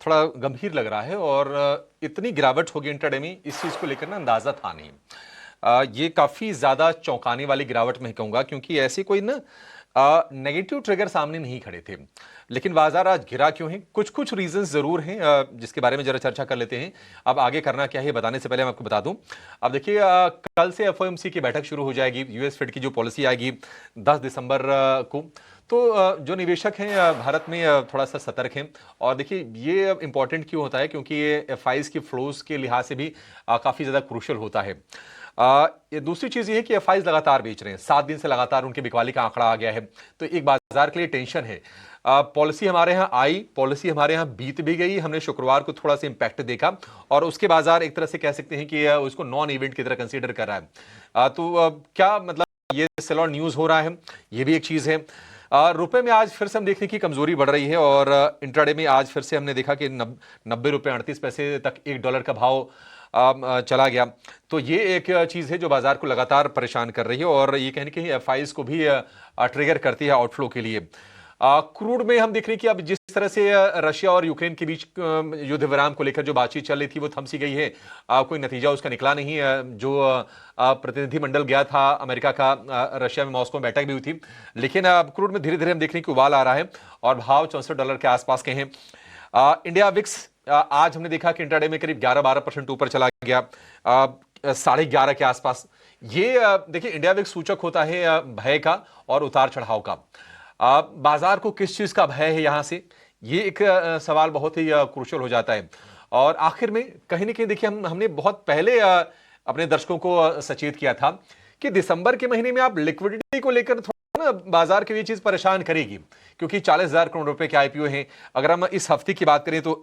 थोड़ा गंभीर लग रहा है और इतनी गिरावट होगी इंट्राडे में, इस चीज़ को लेकर ना अंदाज़ा था नहीं। ये काफ़ी ज़्यादा चौंकाने वाली गिरावट मैं कहूँगा, क्योंकि ऐसे कोई ना नेगेटिव ट्रिगर सामने नहीं खड़े थे। लेकिन बाजार आज गिरा क्यों है, कुछ कुछ रीजंस जरूर हैं, जिसके बारे में जरा चर्चा कर लेते हैं। अब आगे करना क्या है बताने से पहले मैं आपको बता दूं, अब देखिए कल से एफओएमसी की बैठक शुरू हो जाएगी। यूएस फेड की जो पॉलिसी आएगी 10 दिसंबर को। तो जो निवेशक हैं भारत में थोड़ा सा सतर्क हैं। और देखिए ये इंपॉर्टेंट क्यों होता है, क्योंकि ये एफआईज की फ्लोज के लिहाज से भी काफ़ी ज़्यादा क्रूशल होता है। ये दूसरी चीज़ ये है कि एफआईज लगातार बेच रहे हैं, 7 दिन से लगातार उनकी बिकवाली का आंकड़ा आ गया है। तो एक बाजार के लिए टेंशन है। पॉलिसी हमारे यहाँ आई, पॉलिसी हमारे यहाँ बीत भी गई, हमने शुक्रवार को थोड़ा सा इंपैक्ट देखा और उसके बाजार एक तरह से कह सकते हैं कि उसको नॉन इवेंट की तरह कंसीडर कर रहा है। तो क्या मतलब ये सेल ऑन न्यूज़ हो रहा है, ये भी एक चीज़ है। रुपए में आज फिर से हम देखने की कमजोरी बढ़ रही है और इंट्राडे में आज फिर से हमने देखा कि 90 रुपये 38 पैसे तक $1 का भाव चला गया। तो ये एक चीज़ है जो बाजार को लगातार परेशान कर रही है और ये कहने की एफआईज को भी ट्रिगर करती है आउटफ्लो के लिए। क्रूड में हम देख रहे हैं कि अब जिस तरह से रशिया और यूक्रेन के बीच युद्ध विराम को लेकर जो बातचीत चल रही थी वो थम सी गई है। कोई नतीजा उसका निकला नहीं। जो प्रतिनिधिमंडल गया था अमेरिका का, रशिया में मॉस्को में बैठक भी हुई थी, लेकिन अब क्रूड में धीरे धीरे हम देख रहे हैं कि उबाल आ रहा है और भाव $64 के आसपास के हैं। इंडिया विक्स आज हमने देखा कि इंट्राडे में करीब 11-12% ऊपर चला गया, 11.5 के आसपास। ये देखिए इंडिया विक्स सूचक होता है भय का और उतार चढ़ाव का। बाजार को किस चीज का भय है यहां से, ये एक सवाल बहुत ही क्रूशल हो जाता है। और आखिर में कहीं ना कहीं देखिए हमने बहुत पहले अपने दर्शकों को सचेत किया था कि दिसंबर के महीने में आप लिक्विडिटी को लेकर थोड़ा ना बाजार के लिए चीज परेशान करेगी, क्योंकि 40,000 करोड़ रुपए के आईपीओ हैं। अगर हम इस हफ्ते की बात करें तो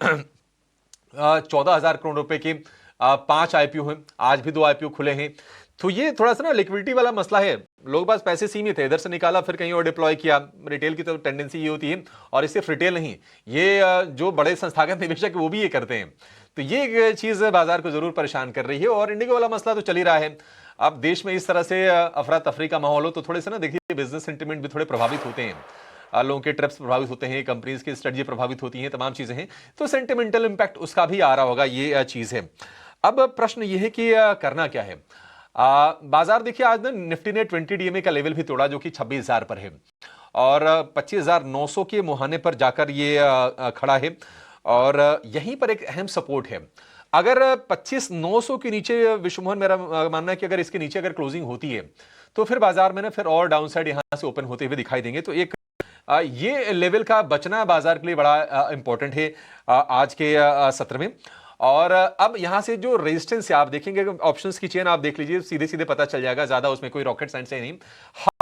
14,000 करोड़ रुपए के 5 आईपीओ हैं, आज भी 2 आईपीओ खुले हैं। तो ये थोड़ा सा ना लिक्विडिटी वाला मसला है। लोग पास पैसे सीमित है, इधर से निकाला फिर कहीं और डिप्लॉय किया। रिटेल की तो टेंडेंसी ये होती है, और सिर्फ रिटेल नहीं, ये जो बड़े संस्थागत निवेशक वो भी ये करते हैं। तो ये एक चीज बाजार को जरूर परेशान कर रही है और इंडिगो वाला मसला तो चल ही रहा है। अब देश में इस तरह से अफरा तफरी का माहौल हो तो थोड़े से ना देखिए बिजनेस सेंटिमेंट भी थोड़े प्रभावित होते हैं, लोगों के ट्रिप्स प्रभावित होते हैं, कंपनीज की स्ट्रेटजी प्रभावित होती है, तमाम चीजें हैं। तो सेंटिमेंटल इंपैक्ट उसका भी आ रहा होगा, ये चीज है। अब प्रश्न ये है कि करना क्या है। बाजार देखिए आज ना निफ्टी ने 20 डीएमए का लेवल भी तोड़ा जो कि 26,000 पर है और 25,900 के मुहाने पर जाकर ये खड़ा है और यहीं पर एक अहम सपोर्ट है। अगर 25,900 के नीचे, विश्वमोहन मेरा मानना है कि अगर इसके नीचे अगर क्लोजिंग होती है तो फिर बाजार में ना फिर और डाउनसाइड यहां से ओपन होते हुए दिखाई देंगे। तो एक ये लेवल का बचना बाजार के लिए बड़ा इंपॉर्टेंट है आज के सत्र में। और अब यहां से जो रेजिस्टेंस है आप देखेंगे, ऑप्शंस की चेन आप देख लीजिए, सीधे सीधे पता चल जाएगा, ज्यादा उसमें कोई रॉकेट साइंस है नहीं।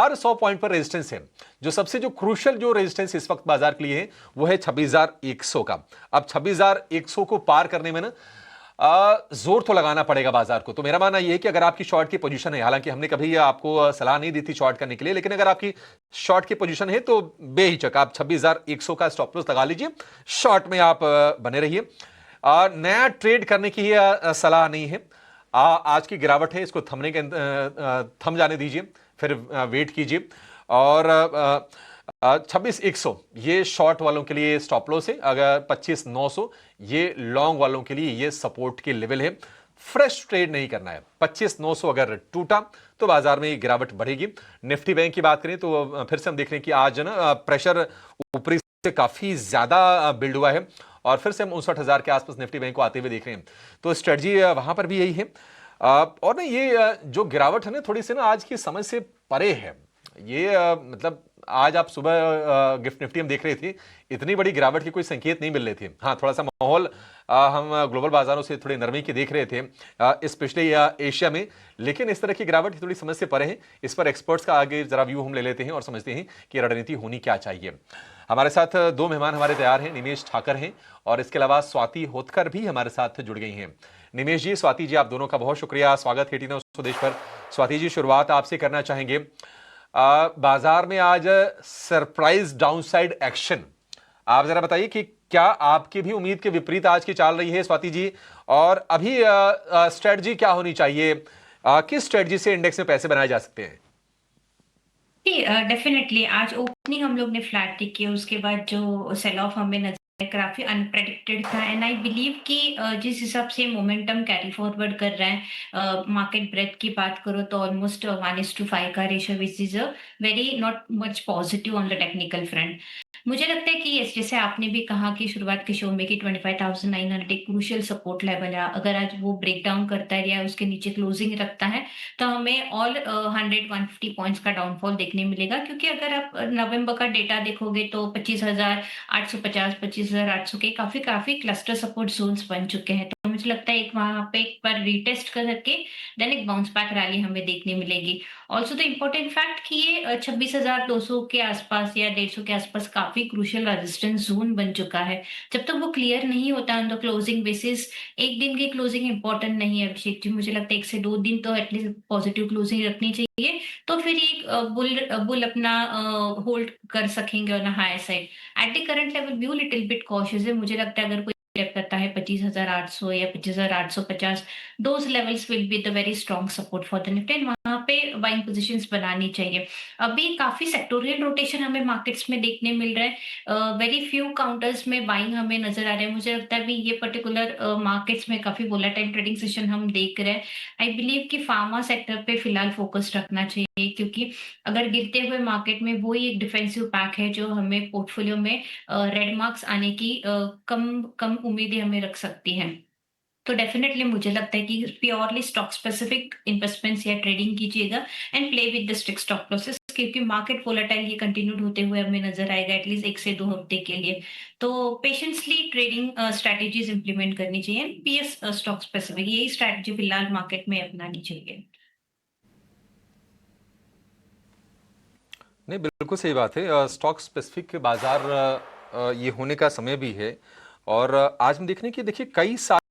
हर 100 पॉइंट पर रेजिस्टेंस है। जो सबसे जो क्रूशियल जो रेजिस्टेंस इस वक्त बाजार के लिए है वो है 26,100 का। अब 26,100 को पार करने में ना जोर तो लगाना पड़ेगा बाजार को। तो मेरा मानना यह है कि अगर आपकी शॉर्ट की पोजीशन है, हालांकि हमने कभी आपको सलाह नहीं दी थी शॉर्ट करने के लिए, लेकिन अगर आपकी शॉर्ट की पोजीशन है तो बेहिचक आप 26,100 का स्टॉप लॉस लगा लीजिए, शॉर्ट में आप बने रहिए। नया ट्रेड करने की सलाह नहीं है। आज की गिरावट है, इसको थम जाने दीजिए, फिर वेट कीजिए। और 26,100 ये शॉर्ट वालों के लिए स्टॉप लॉस है, अगर 25,900 ये लॉन्ग वालों के लिए ये सपोर्ट के लेवल है। फ्रेश ट्रेड नहीं करना है। 25,900 अगर टूटा तो बाजार में गिरावट बढ़ेगी। निफ्टी बैंक की बात करें तो फिर से हम देख रहे हैं कि आज ना प्रेशर ऊपरी से काफी ज्यादा बिल्ड हुआ है और फिर से हम 59,000 के आसपास निफ्टी बैंक को आते हुए देख रहे हैं। तो स्ट्रेटजी वहां पर भी यही है। और ना ये जो गिरावट है ना थोड़ी सी ना आज की समझ से परे है। ये मतलब आज आप सुबह गिफ्ट निफ्टी हम देख रहे थे, इतनी बड़ी गिरावट के कोई संकेत नहीं मिल रहे थे। हाँ, थोड़ा सा माहौल हम ग्लोबल बाजारों से थोड़ी नरमी की देख रहे थे, स्पेशली एशिया में, लेकिन इस तरह की गिरावट थोड़ी समझ से परे है। इस पर एक्सपर्ट्स का आगे जरा व्यू हम ले लेते हैं और समझते हैं कि रणनीति होनी क्या चाहिए। हमारे साथ 2 मेहमान हमारे तैयार हैं। निमेश ठाकर हैं और इसके अलावा स्वाति होतकर भी हमारे साथ जुड़ गई हैं। निमेश जी, स्वाति जी, आप दोनों का बहुत शुक्रिया, स्वागत है टी न्यूज़ स्वदेश पर। स्वाति जी, शुरुआत आपसे करना चाहेंगे। बाजार में आज सरप्राइज डाउनसाइड एक्शन, आप जरा बताइए कि क्या आपकी भी उम्मीद के विपरीत आज की चाल रही है स्वाति जी, और अभी स्ट्रेटजी क्या होनी चाहिए, किस स्ट्रेटजी से इंडेक्स में पैसे बनाए जा सकते हैं? डेफिनेटली आज ओपनिंग हम लोग ने फ्लैट टिक किया, उसके बाद जो सेल ऑफ हमें नजर काफ़ी अनप्रेडिक्टेड था एंड आई बिलीव कि जिस हिसाब से मोमेंटम कैरी फॉरवर्ड कर रहा है, मार्केट ब्रेथ की बात करो तो ऑलमोस्ट 1:5 का ratio which is a very not much positive on the technical front. मुझे लगता है कि यस, जैसे आपने भी कहा कि शुरुआत के शो में कि 25,900 एक क्रूशियल सपोर्ट लेवल है। अगर आज वो ब्रेक डाउन करता है या उसके नीचे क्लोजिंग रखता है तो हमें ऑल 100-150 पॉइंट्स का डाउनफॉल देखने मिलेगा, क्योंकि अगर आप नवंबर का डेटा देखोगे तो 25,850, 25,800 के काफी काफी क्लस्टर सपोर्ट जोन्स बन चुके हैं। तो मुझे लगता है एक वहां पे एक बार रीटेस्ट करके देन एक बाउंस बैक रैली हमें देखने मिलेगी। ऑल्सो द इम्पोर्टेंट फैक्ट कि ये 26,200 के आसपास या 150 के आसपास काफी क्रूशियल रेजिस्टेंस जोन बन चुका है। जब तक वो क्लियर नहीं होता ऑन द क्लोजिंग बेसिस, एक दिन की क्लोजिंग इंपॉर्टेंट नहीं है अभिषेक जी। मुझे लगता है 1 से 2 दिन तो एटलीस्ट पॉजिटिव क्लोजिंग रखनी चाहिए, तो फिर एक बुल अपना होल्ड कर सकेंगे on high side. At the current level view little bit cautious है। मुझे लगता है अगर कोई स्टेप करता है 25,800 या 25,850, those levels will be the very strong support for the Nifty and वहां पे बाइंग पोजीशंस बनानी चाहिए। अभी काफी सेक्टोरियल रोटेशन हमें मार्केट्स में देखने मिल रहा है। वेरी फ्यू काउंटर्स में बाइंग हमें नजर आ रहा है। मुझे लगता है भी ये पर्टिकुलर मार्केट्स में काफी वोलेटाइल ट्रेडिंग सेशन हम देख रहे हैं। आई बिलीव कि फार्मा सेक्टर पे फिलहाल फोकस रखना चाहिए, क्योंकि अगर गिरते हुए मार्केट में वही एक डिफेंसिव पैक है जो हमें पोर्टफोलियो में रेड मार्क्स आने की कम कम उम्मीदें हमें रख सकती हैं। तो डेफिनेटली मुझे लगता है कि प्योरली स्टॉक स्पेसिफिक इन्वेस्टमेंट्स या ट्रेडिंग कीजिएगा and play with the strict stop losses, क्योंकि मार्केट वोलेटाइल ये कंटिन्यूड होते हुए हमें नजर आएगा एटलीस्ट 1 से 2 हफ्ते के लिए। तो पेशेंसली ट्रेडिंग स्ट्रैटेजीज इंप्लीमेंट करनी चाहिए, पीएस स्टॉक स्पेसिफिक यही स्ट्रैटेजी फिलहाल मार्केट में अपनानी चाहिए। नहीं, बिल्कुल सही बात है। स्टॉक स्पेसिफिक बाजार ये होने का समय भी है। और आज हम देख रहे हैं कि देखिए कई साल